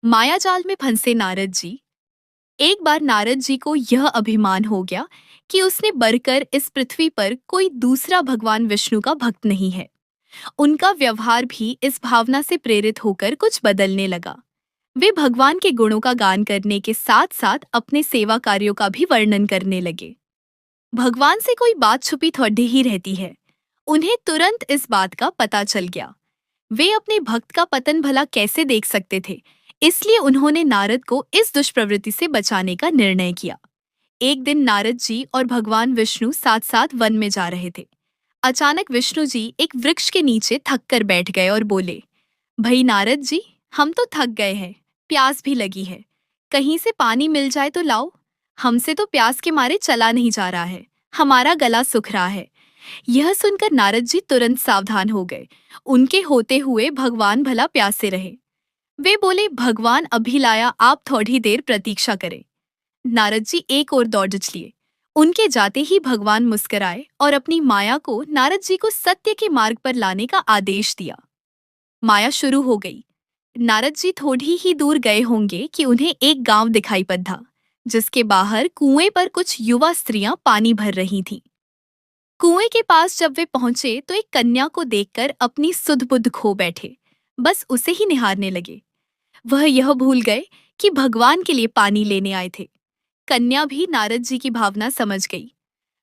मायाजाल में फंसे नारद जी। एक बार नारद जी को यह अभिमान हो गया कि उसने बढ़कर इस पृथ्वी पर कोई दूसरा भगवान विष्णु का भक्त नहीं है। उनका व्यवहार भी इस भावना से प्रेरित होकर कुछ बदलने लगा। वे भगवान के गुणों का गान करने के साथ साथ अपने सेवा कार्यों का भी वर्णन करने लगे। भगवान से कोई बात छुपी थोड़ी ही रहती है। उन्हें तुरंत इस बात का पता चल गया। वे अपने भक्त का पतन भला कैसे देख सकते थे, इसलिए उन्होंने नारद को इस दुष्प्रवृत्ति से बचाने का निर्णय किया। एक दिन नारद जी और भगवान विष्णु साथ साथ वन में जा रहे थे। अचानक विष्णु जी एक वृक्ष के नीचे थक कर बैठ गए और बोले, भाई नारद जी, हम तो थक गए हैं, प्यास भी लगी है, कहीं से पानी मिल जाए तो लाओ। हमसे तो प्यास के मारे चला नहीं जा रहा है, हमारा गला सूख रहा है। यह सुनकर नारद जी तुरंत सावधान हो गए। उनके होते हुए भगवान भला प्यासे रहे। वे बोले, भगवान अभी लाया, आप थोड़ी देर प्रतीक्षा करें। नारद जी एक और दौड़ लिए। उनके जाते ही भगवान मुस्कुराए और अपनी माया को नारद जी को सत्य के मार्ग पर लाने का आदेश दिया। माया शुरू हो गई। नारद जी थोड़ी ही दूर गए होंगे कि उन्हें एक गांव दिखाई पड़ा, जिसके बाहर कुएं पर कुछ युवा स्त्रियां पानी भर रही थीं। कुएं के पास जब वे पहुंचे तो एक कन्या को देखकर अपनी सुध-बुध खो बैठे, बस उसे ही निहारने लगे। वह यह भूल गए कि भगवान के लिए पानी लेने आए थे। कन्या भी नारद जी की भावना समझ गई।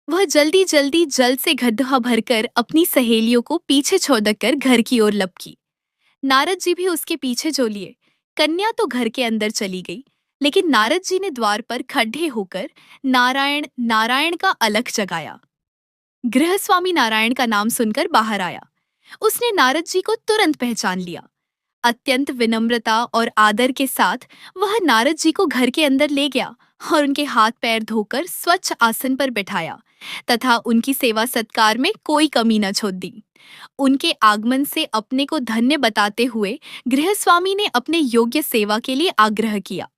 वह जल्दी जल्दी जल से गड्ढा भरकर अपनी सहेलियों को पीछे छोड़ कर घर की ओर लपकी। नारद जी भी उसके पीछे जो लिए। कन्या तो घर के अंदर चली गई, लेकिन नारद जी ने द्वार पर खड़े होकर नारायण नारायण का अलख जगाया। गृहस्वामी नारायण का नाम सुनकर बाहर आया। उसने नारद जी को तुरंत पहचान लिया। अत्यंत विनम्रता और आदर के साथ वह नारद जी को घर के अंदर ले गया और उनके हाथ पैर धोकर स्वच्छ आसन पर बैठाया तथा उनकी सेवा सत्कार में कोई कमी न छोड़ दी। उनके आगमन से अपने को धन्य बताते हुए गृहस्वामी ने अपने योग्य सेवा के लिए आग्रह किया।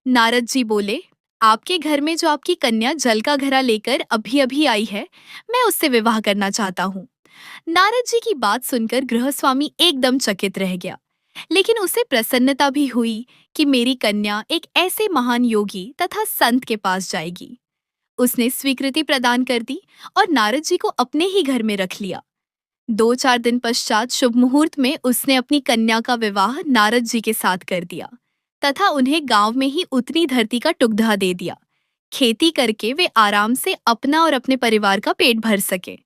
नारद जी बोले, आपके घर में जो आपकी कन्या जल का घड़ा लेकर अभी अभी आई है, मैं उससे विवाह करना चाहता हूँ। नारद जी की बात सुनकर गृहस्वामी एकदम चकित रह गया, लेकिन उसे प्रसन्नता भी हुई कि मेरी कन्या एक ऐसे महान योगी तथा संत के पास जाएगी। उसने स्वीकृति प्रदान कर दी और नारद जी को अपने ही घर में रख लिया। 2-4 दिन पश्चात शुभ मुहूर्त में उसने अपनी कन्या का विवाह नारद जी के साथ कर दिया तथा उन्हें गांव में ही उतनी धरती का टुकड़ा दे दिया। खेती करके वे आराम से अपना और अपने परिवार का पेट भर सके।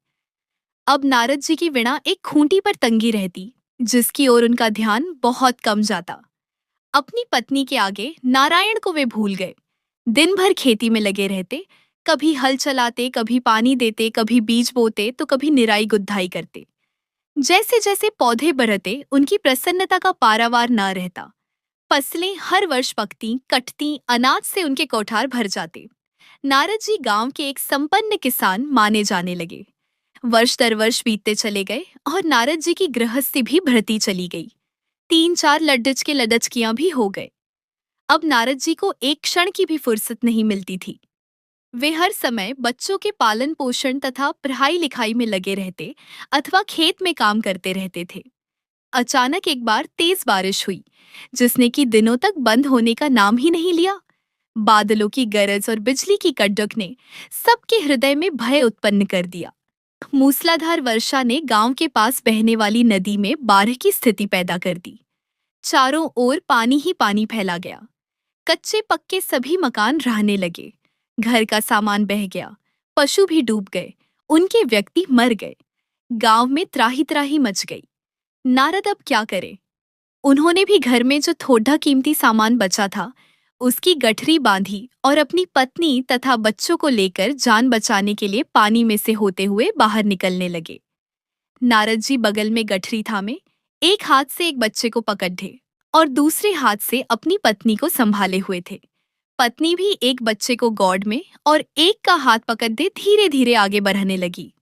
अब नारद जी की वीणा एक खूंटी पर तंगी रहती, जिसकी ओर उनका ध्यान बहुत कम जाता। अपनी पत्नी के आगे नारायण को वे भूल गए। दिन भर खेती में लगे रहते, कभी हल चलाते, कभी पानी देते, कभी बीज बोते तो कभी निराई गुड़ाई करते। जैसे जैसे पौधे बढ़ते, उनकी प्रसन्नता का पारावार न रहता। फसलें हर वर्ष पकती, कटती, अनाज से उनके कोठार भर जाते। नारद जी गांव के एक संपन्न किसान माने जाने लगे। वर्ष दर वर्ष बीतते चले गए और नारद जी की गृहस्थी भी बढ़ती चली गई। 3-4 लड्डच के लडचकियां भी हो गए। अब नारद जी को एक क्षण की भी फुर्सत नहीं मिलती थी। वे हर समय बच्चों के पालन पोषण तथा पढ़ाई लिखाई में लगे रहते अथवा खेत में काम करते रहते थे। अचानक एक बार तेज बारिश हुई, जिसने कि दिनों तक बंद होने का नाम ही नहीं लिया। बादलों की गरज और बिजली की कड़क ने सबके हृदय में भय उत्पन्न कर दिया। मूसलाधार वर्षा ने गांव के पास बहने वाली नदी में बाढ़ की स्थिति पैदा कर दी। चारों ओर पानी ही पानी फैला गया। कच्चे पक्के सभी मकान रहने लगे। घर का सामान बह गया। पशु भी डूब गए। उनके व्यक्ति मर गए। गांव में त्राही त्राही मच गई। नारद अब क्या करे? उन्होंने भी घर में जो थोड़ा कीमती सामान बचा था, उसकी गठरी बांधी और अपनी पत्नी तथा बच्चों को लेकर जान बचाने के लिए पानी में से होते हुए बाहर निकलने लगे। नारद जी बगल में गठरी थामे, एक हाथ से एक बच्चे को पकड़े और दूसरे हाथ से अपनी पत्नी को संभाले हुए थे। पत्नी भी एक बच्चे को गोद में और एक का हाथ पकड़े धीरे धीरे आगे बढ़ने लगी।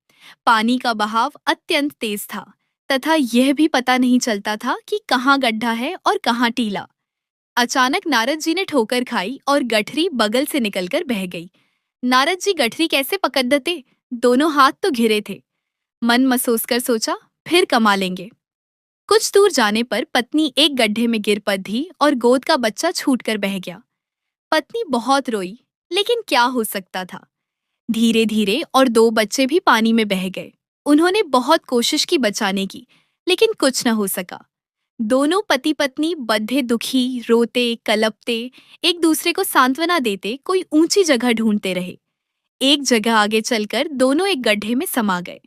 पानी का बहाव अत्यंत तेज था तथा यह भी पता नहीं चलता था कि कहाँ गड्ढा है और कहाँ टीला। अचानक नारद जी ने ठोकर खाई और गठरी बगल से निकलकर बह गई। नारद जी गठरी कैसे पकड़ देते? दोनों हाथ तो घिरे थे। मन मसोस कर सोचा, फिर कमा लेंगे। कुछ दूर जाने पर पत्नी एक गड्ढे में गिर पड़ी और गोद का बच्चा छूटकर बह गया। पत्नी बहुत रोई, लेकिन क्या हो सकता था। धीरे धीरे और दो बच्चे भी पानी में बह गए। उन्होंने बहुत कोशिश की बचाने की, लेकिन कुछ न हो सका। दोनों पति पत्नी बद्धे दुखी रोते कलपते एक दूसरे को सांत्वना देते कोई ऊंची जगह ढूंढते रहे। एक जगह आगे चलकर दोनों एक गड्ढे में समा गए।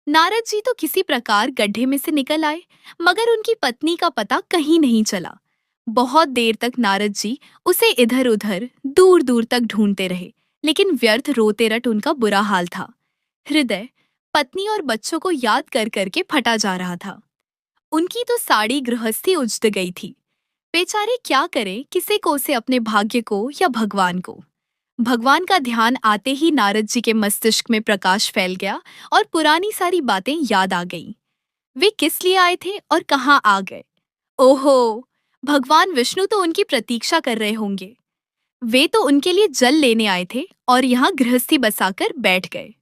नारद जी तो किसी प्रकार गड्ढे में से निकल आए, मगर उनकी पत्नी का पता कहीं नहीं चला। बहुत देर तक नारद जी उसे इधर उधर दूर दूर तक ढूंढते रहे, लेकिन व्यर्थ रोते रट उनका बुरा हाल था। हृदय पत्नी और बच्चों को याद कर करके फटा जा रहा था। उनकी तो साड़ी गृहस्थी उजड़ गई थी। बेचारे क्या करें, किसे को से अपने भाग्य को या भगवान को। भगवान का ध्यान आते ही नारद जी के मस्तिष्क में प्रकाश फैल गया और पुरानी सारी बातें याद आ गईं। वे किस लिए आए थे और कहाँ आ गए। ओहो, भगवान विष्णु तो उनकी प्रतीक्षा कर रहे होंगे। वे तो उनके लिए जल लेने आए थे और यहाँ गृहस्थी बसाकर बैठ गए।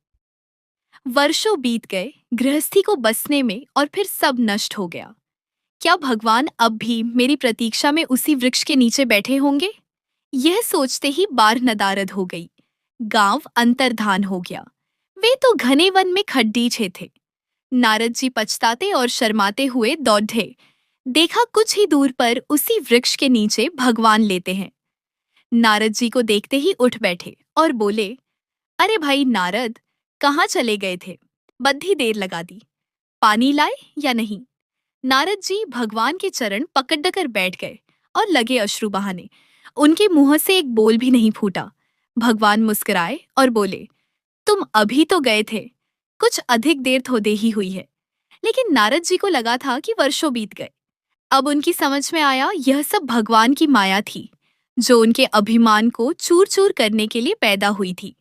वर्षों बीत गए गृहस्थी को बसने में और फिर सब नष्ट हो गया। क्या भगवान अब भी मेरी प्रतीक्षा में उसी वृक्ष के नीचे बैठे होंगे? यह सोचते ही बार नदारद हो गई। गांव अंतर्धान हो गया। वे तो घने वन में खड्डीचे थे। नारद जी पछताते और शर्माते हुए दौड़े। देखा कुछ ही दूर पर उसी वृक्ष के नीचे भगवान लेते हैं। नारद जी को देखते ही उठ बैठे और बोले, अरे भाई नारद, कहाँ चले गए थे? बद्धी देर लगा दी। पानी लाए या नहीं? नारद जी भगवान के चरण पकड़ बैठ गए और लगे अश्रु बहाने। उनके मुंह से एक बोल भी नहीं फूटा। भगवान मुस्कुराए और बोले, तुम अभी तो गए थे, कुछ अधिक देर थोड़े ही हुई है। लेकिन नारद जी को लगा था कि वर्षों बीत गए। अब उनकी समझ में आया यह सब भगवान की माया थी, जो उनके अभिमान को चूर चूर करने के लिए पैदा हुई थी।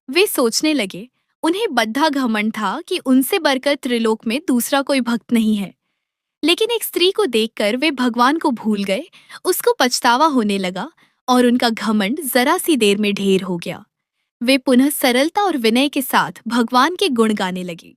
वे सोचने लगे, उन्हें बद्धा घमंड था कि उनसे बढ़कर त्रिलोक में दूसरा कोई भक्त नहीं है। लेकिन एक स्त्री को देखकर वे भगवान को भूल गए। उसको पछतावा होने लगा और उनका घमंड जरा सी देर में ढेर हो गया। वे पुनः सरलता और विनय के साथ भगवान के गुण गाने लगे।